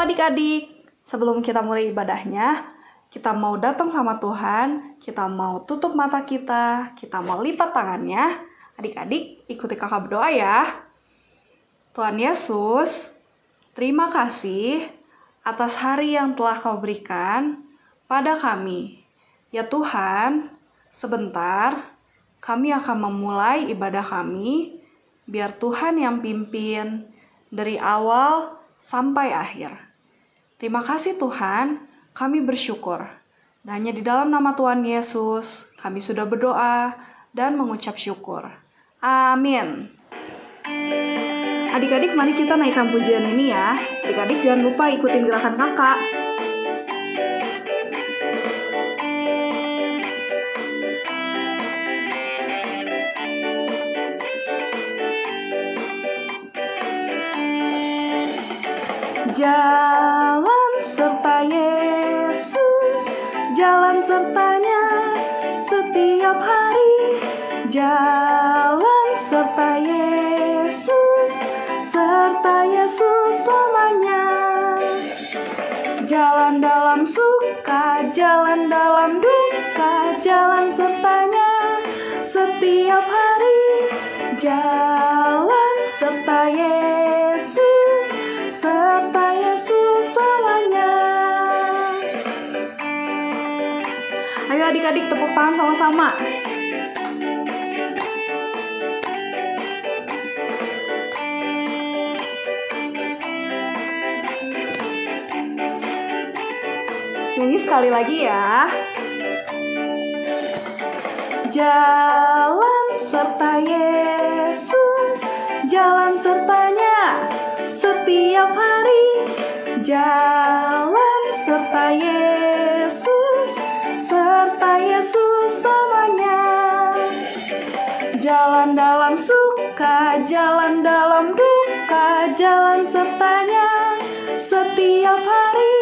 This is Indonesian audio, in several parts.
adik-adik, sebelum kita mulai ibadahnya, kita mau datang sama Tuhan, kita mau tutup mata kita mau lipat tangannya. Adik-adik, ikuti kakak berdoa ya. Tuhan Yesus, terima kasih atas hari yang telah Kau berikan pada kami. Ya Tuhan, sebentar kami akan memulai ibadah kami, biar Tuhan yang pimpin dari awal sampai akhir. Terima kasih Tuhan, kami bersyukur. Dan hanya di dalam nama Tuhan Yesus, kami sudah berdoa dan mengucap syukur. Amin. Adik-adik, mari kita naikkan pujian ini ya. Adik-adik jangan lupa ikutin gerakan kakak. Jalan serta Yesus, jalan sertanya setiap hari. Jalan serta Yesus, serta Yesus selamanya. Jalan dalam suka, jalan dalam duka, jalan sertanya setiap hari. Jalan serta Yesus, serta Yesus selamanya. Ayo adik-adik tepuk tangan sama-sama. Nyanyi sekali lagi ya. Jalan serta Yesus, jalan sertanya setiap hari. Jalan serta Yesus, serta Yesus selamanya. Jalan dalam suka, jalan dalam duka, jalan sertanya setiap hari.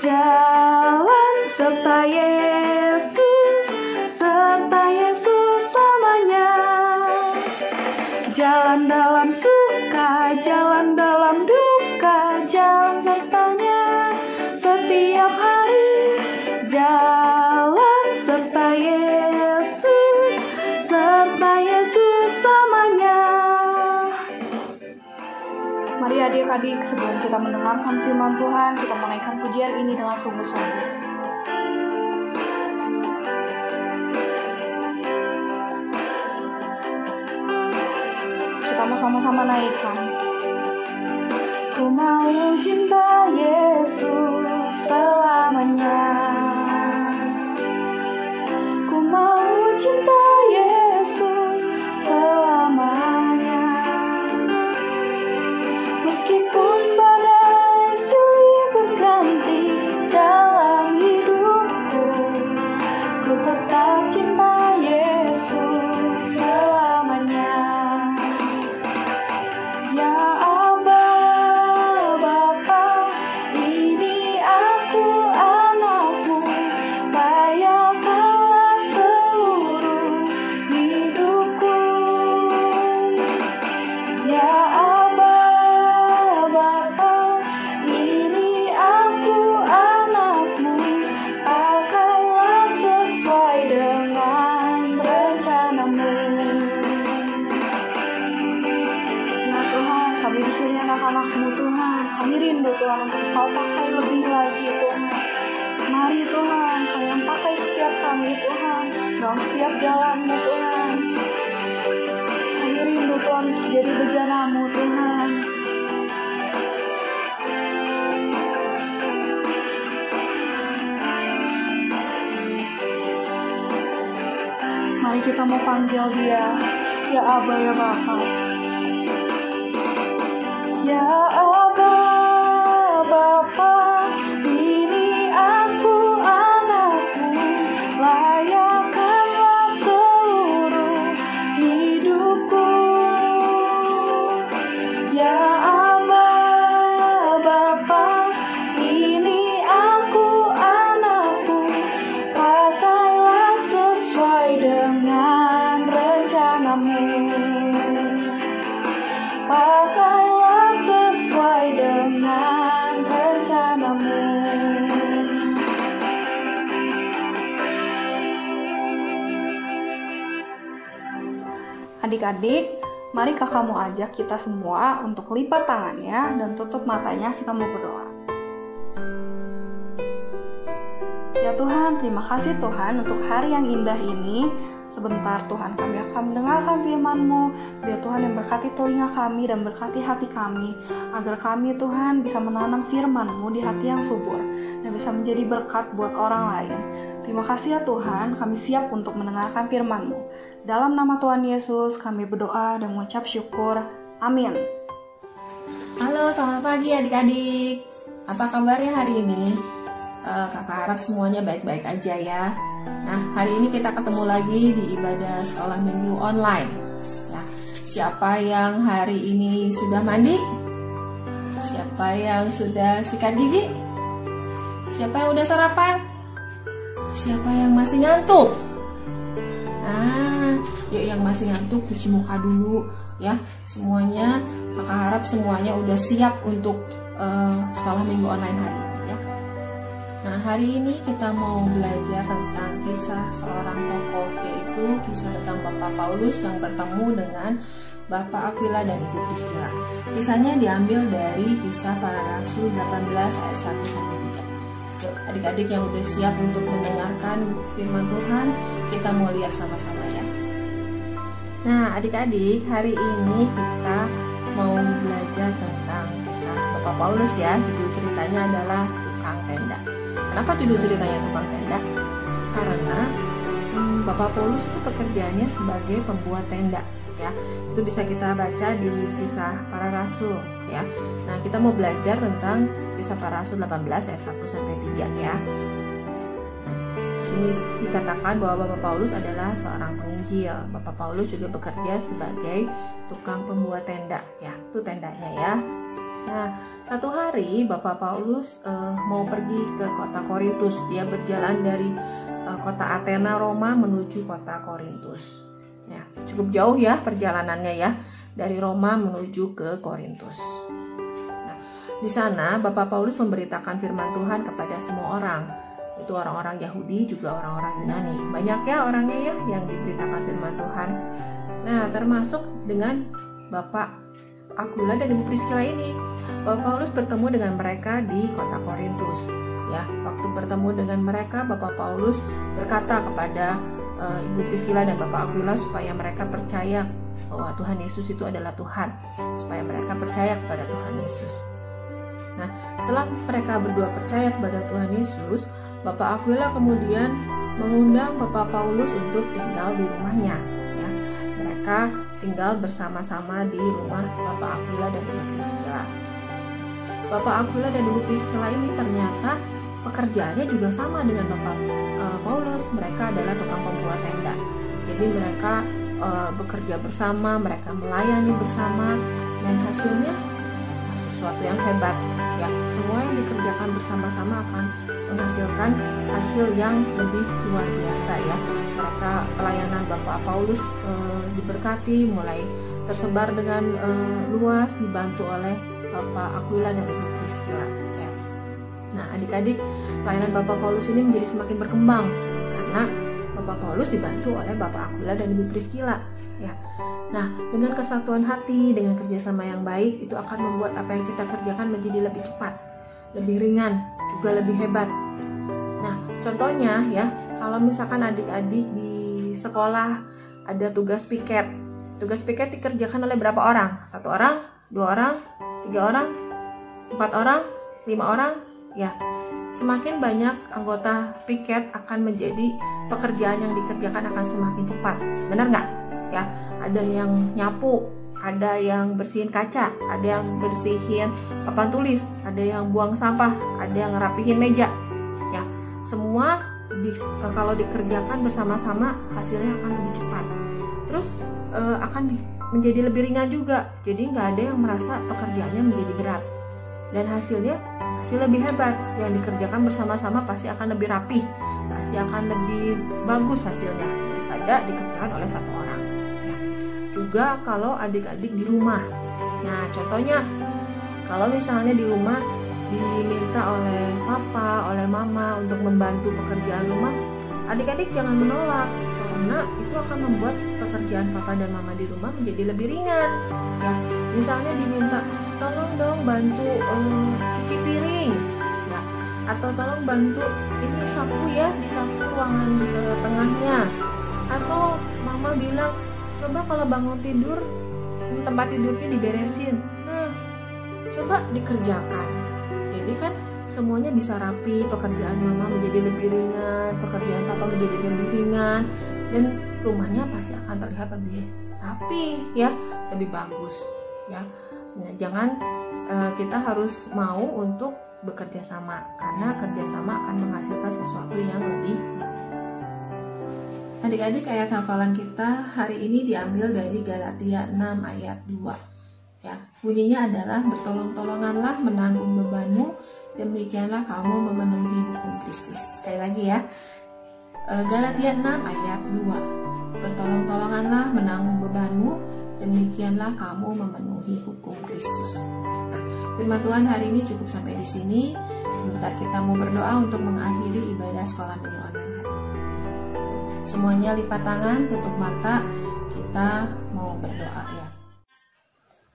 Jalan serta Yesus, serta Yesus selamanya. Jalan dalam suka, jalan dalam duka, jalan sertanya setiap hari. Jalan serta Yesus, serta Yesus selamanya. Mari adik-adik, sebelum kita mendengarkan firman Tuhan, kita menaikkan pujian ini dengan sungguh-sungguh. Kita mau sama-sama naikkan. Ku mau cinta Yesus selamanya. Ku mau cinta Yesus selamanya. Meskipun badai silih berganti dalam hidupku, ku tetap cinta Yesus selamanya. Ya Aba, Bapa, ini aku anakmu, bayarkanlah seluruh hidupku. Ya Aba, Bapa, ini aku anakmu, pakailah sesuai dengan rencanamu. Ya Tuhan, kami di sini anak-anak-Mu Tuhan, kami rindu Tuhan untuk Kau pakai lebih lagi Tuhan. Mari Tuhan, Kau yang pakai setiap kami Tuhan, dalam setiap jalan-Mu Tuhan. Kami rindu Tuhan untuk jadi bejana-Mu Tuhan. Mari kita mau panggil Dia, ya Aba, ya Bapa. Ya Aba, Bapa, ini aku anakmu, layakkanlah seluruh hidupku. Ya Aba, Bapa, ini aku anakmu, pakailah sesuai dengan rencanamu. Pakailah sesuai Adik-adik, mari kakak mau ajak kita semua untuk lipat tangannya dan tutup matanya, kita mau berdoa. Ya Tuhan, terima kasih Tuhan untuk hari yang indah ini. Sebentar Tuhan, kami akan mendengarkan firman-Mu. Biar Tuhan yang berkati telinga kami dan berkati hati kami, agar kami Tuhan bisa menanam firman-Mu di hati yang subur dan bisa menjadi berkat buat orang lain. Terima kasih ya Tuhan, kami siap untuk mendengarkan firman-Mu. Dalam nama Tuhan Yesus kami berdoa dan mengucap syukur. Amin. Halo, selamat pagi adik-adik. Apa kabarnya hari ini? Kakak harap semuanya baik-baik aja ya. Nah, hari ini kita ketemu lagi di ibadah sekolah minggu online. Ya, siapa yang hari ini sudah mandi? Siapa yang sudah sikat gigi? Siapa yang udah sarapan? Siapa yang masih ngantuk? Nah, yuk yang masih ngantuk cuci muka dulu ya. Semuanya, kakak harap semuanya udah siap untuk sekolah minggu online hari ini ya. Nah, hari ini kita mau belajar tentang kisah seorang tokoh, yaitu kisah tentang Bapak Paulus yang bertemu dengan Bapak Aquila dan Ibu Priscilla. Kisahnya diambil dari Kisah Para Rasul 18 ayat 1-3. Adik-adik yang udah siap untuk mendengarkan firman Tuhan, kita mau lihat sama-sama ya. Nah, adik-adik, hari ini kita mau belajar tentang kisah Bapak Paulus ya. Judul ceritanya adalah Tukang Tenda. Kenapa judul ceritanya Tukang Tenda? Karena Bapak Paulus itu pekerjaannya sebagai pembuat tenda ya. Itu bisa kita baca di Kisah Para Rasul ya. Nah, kita mau belajar tentang Kisah Para Rasul 18 ayat 1-3 ya. Nah, di sini dikatakan bahwa Bapak Paulus adalah seorang penginjil. Bapak Paulus juga bekerja sebagai tukang pembuat tenda ya. Itu tendanya ya. Nah, satu hari Bapak Paulus mau pergi ke kota Korintus. Dia berjalan dari kota Athena, Roma menuju kota Korintus. Ya, cukup jauh ya perjalanannya ya, dari Roma menuju ke Korintus. Nah, di sana Bapak Paulus memberitakan firman Tuhan kepada semua orang. Itu orang-orang Yahudi juga orang-orang Yunani. Banyak ya orangnya ya yang diberitakan firman Tuhan. Nah, termasuk dengan Bapak Aquila dan Ibu Priscilla ini. Bapak Paulus bertemu dengan mereka di kota Korintus. Ya, waktu bertemu dengan mereka, Bapak Paulus berkata kepada Ibu Priscilla dan Bapak Aquila supaya mereka percaya bahwa Tuhan Yesus itu adalah Tuhan, supaya mereka percaya kepada Tuhan Yesus. Nah, setelah mereka berdua percaya kepada Tuhan Yesus, Bapak Aquila kemudian mengundang Bapak Paulus untuk tinggal di rumahnya. Ya, mereka tinggal bersama-sama di rumah Bapak Aquila dan Ibu Priscilla. Bapak Aquila dan Ibu Priscilla ini ternyata pekerjaannya juga sama dengan Bapak Paulus. Mereka adalah tukang pembuat tenda. Jadi mereka bekerja bersama, mereka melayani bersama, dan hasilnya sesuatu yang hebat. Ya, semua yang dikerjakan bersama-sama akan menghasilkan hasil yang lebih luar biasa ya. Mereka pelayanan Bapak Paulus diberkati, mulai tersebar dengan luas, dibantu oleh Bapak Aquila dan Ibu Priscilla ya. Nah, adik-adik, pelayanan Bapak Paulus ini menjadi semakin berkembang karena Bapak Paulus dibantu oleh Bapak Aquila dan Ibu Priscilla ya. Nah, dengan kesatuan hati, dengan kerjasama yang baik, itu akan membuat apa yang kita kerjakan menjadi lebih cepat, lebih ringan, juga lebih hebat. Nah, contohnya ya, kalau misalkan adik-adik di sekolah ada tugas piket. Tugas piket dikerjakan oleh berapa orang? 1 orang, 2 orang, 3 orang, 4 orang, 5 orang, ya. Semakin banyak anggota piket akan menjadi pekerjaan yang dikerjakan akan semakin cepat. Benar nggak? Ya, ada yang nyapu, ada yang bersihin kaca, ada yang bersihin papan tulis, ada yang buang sampah, ada yang ngerapihin meja. Ya, semua kalau dikerjakan bersama-sama hasilnya akan lebih cepat. Terus akan menjadi lebih ringan juga. Jadi nggak ada yang merasa pekerjaannya menjadi berat. Dan hasilnya hasil lebih hebat. Yang dikerjakan bersama-sama pasti akan lebih rapi, pasti akan lebih bagus hasilnya daripada dikerjakan oleh 1 orang. Ya. Juga kalau adik-adik di rumah. Nah, contohnya kalau misalnya di rumah diminta oleh papa, oleh mama untuk membantu pekerjaan rumah, adik-adik jangan menolak karena itu akan membuat pekerjaan papa dan mama di rumah menjadi lebih ringan. Ya, misalnya diminta tolong dong bantu cuci piring, ya, atau tolong bantu ini sapu ya, disapu ruangan tengahnya, atau mama bilang coba kalau bangun tidur di tempat tidurnya diberesin. Nah, coba dikerjakan. Jadi kan semuanya bisa rapi, pekerjaan mama menjadi lebih ringan, pekerjaan papa menjadi lebih ringan, dan rumahnya pasti akan terlihat lebih rapi, ya, lebih bagus, ya. Nah, jangan kita harus mau untuk bekerja sama, karena kerjasama akan menghasilkan sesuatu yang lebih baik. Adik-adik, ayat hafalan kita hari ini diambil dari Galatia 6 ayat 2. Ya, bunyinya adalah bertolong-tolonganlah menanggung bebanmu, demikianlah kamu memenuhi hukum Kristus. Sekali lagi ya, Galatia 6 ayat 2. Bertolong-tolonganlah menanggung bebanmu, demikianlah kamu memenuhi hukum Kristus. Nah, firman Tuhan hari ini cukup sampai di sini. Sebentar kita mau berdoa untuk mengakhiri ibadah sekolah minggu online hari ini. Semuanya lipat tangan, tutup mata, kita mau berdoa ya.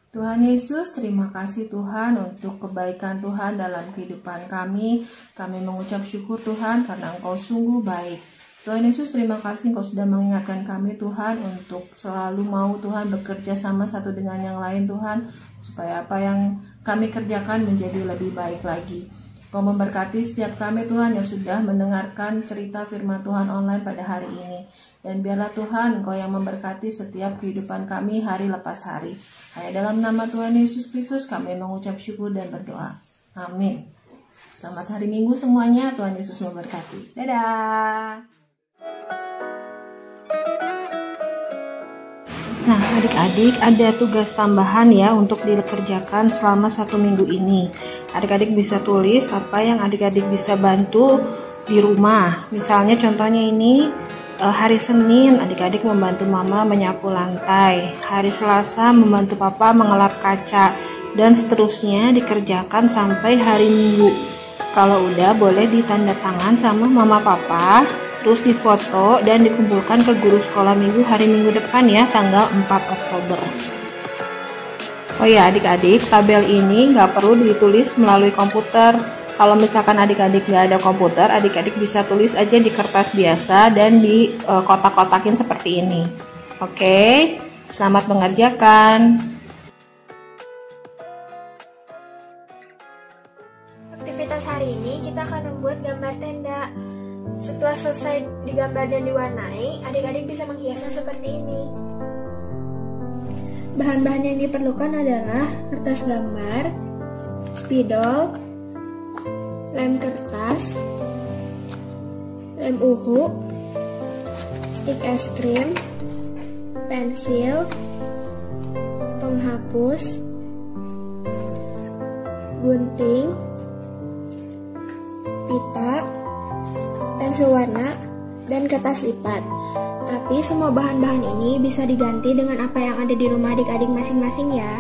Tuhan Yesus, terima kasih Tuhan untuk kebaikan Tuhan dalam kehidupan kami. Kami mengucap syukur Tuhan karena Engkau sungguh baik. Tuhan Yesus, terima kasih Engkau sudah mengingatkan kami Tuhan untuk selalu mau Tuhan bekerja sama satu dengan yang lain Tuhan, supaya apa yang kami kerjakan menjadi lebih baik lagi. Engkau memberkati setiap kami Tuhan yang sudah mendengarkan cerita firman Tuhan online pada hari ini. Dan biarlah Tuhan Engkau yang memberkati setiap kehidupan kami hari lepas hari. Hanya dalam nama Tuhan Yesus Kristus kami mengucap syukur dan berdoa. Amin. Selamat hari Minggu semuanya. Tuhan Yesus memberkati. Dadah. Nah, adik-adik, ada tugas tambahan ya untuk dikerjakan selama 1 minggu ini. Adik-adik bisa tulis apa yang adik-adik bisa bantu di rumah. Misalnya contohnya ini, hari Senin adik-adik membantu mama menyapu lantai, hari Selasa membantu papa mengelap kaca, dan seterusnya dikerjakan sampai hari Minggu. Kalau udah boleh ditanda tangan sama mama papa, terus difoto dan dikumpulkan ke guru sekolah minggu hari Minggu depan ya, tanggal 4 Oktober. Oh ya adik-adik, tabel ini nggak perlu ditulis melalui komputer. Kalau misalkan adik-adik nggak ada komputer, adik-adik bisa tulis aja di kertas biasa dan di kotak-kotakin seperti ini. Oke, selamat mengerjakan. Aktivitas hari ini kita akan membuat gambar tenda. Setelah selesai digambar dan diwarnai, adik-adik bisa menghiasnya seperti ini. Bahan-bahan yang diperlukan adalah kertas gambar, spidol, lem kertas, lem uhu, stik es krim, pensil, penghapus, gunting, pita, pensil warna, dan kertas lipat. Tapi semua bahan-bahan ini bisa diganti dengan apa yang ada di rumah adik-adik masing-masing ya.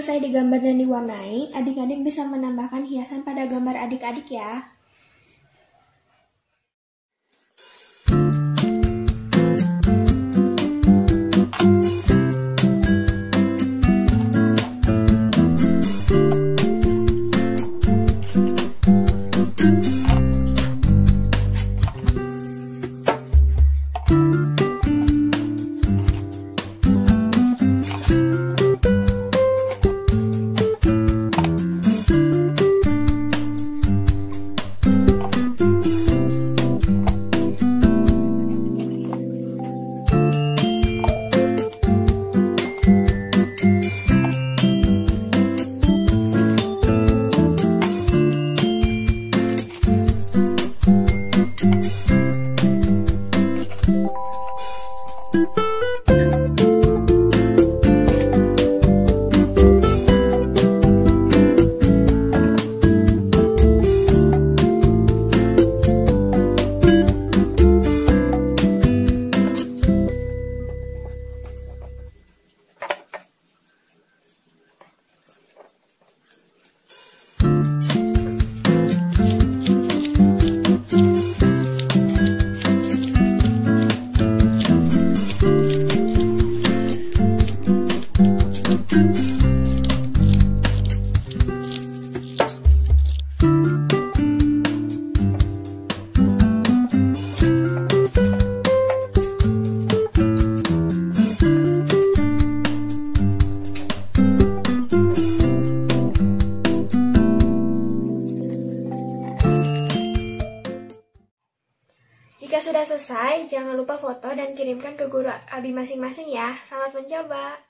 selesai digambar dan diwarnai, adik-adik bisa menambahkan hiasan pada gambar adik-adik ya. Jika sudah selesai, jangan lupa foto dan kirimkan ke guru Abi masing-masing ya. Selamat mencoba!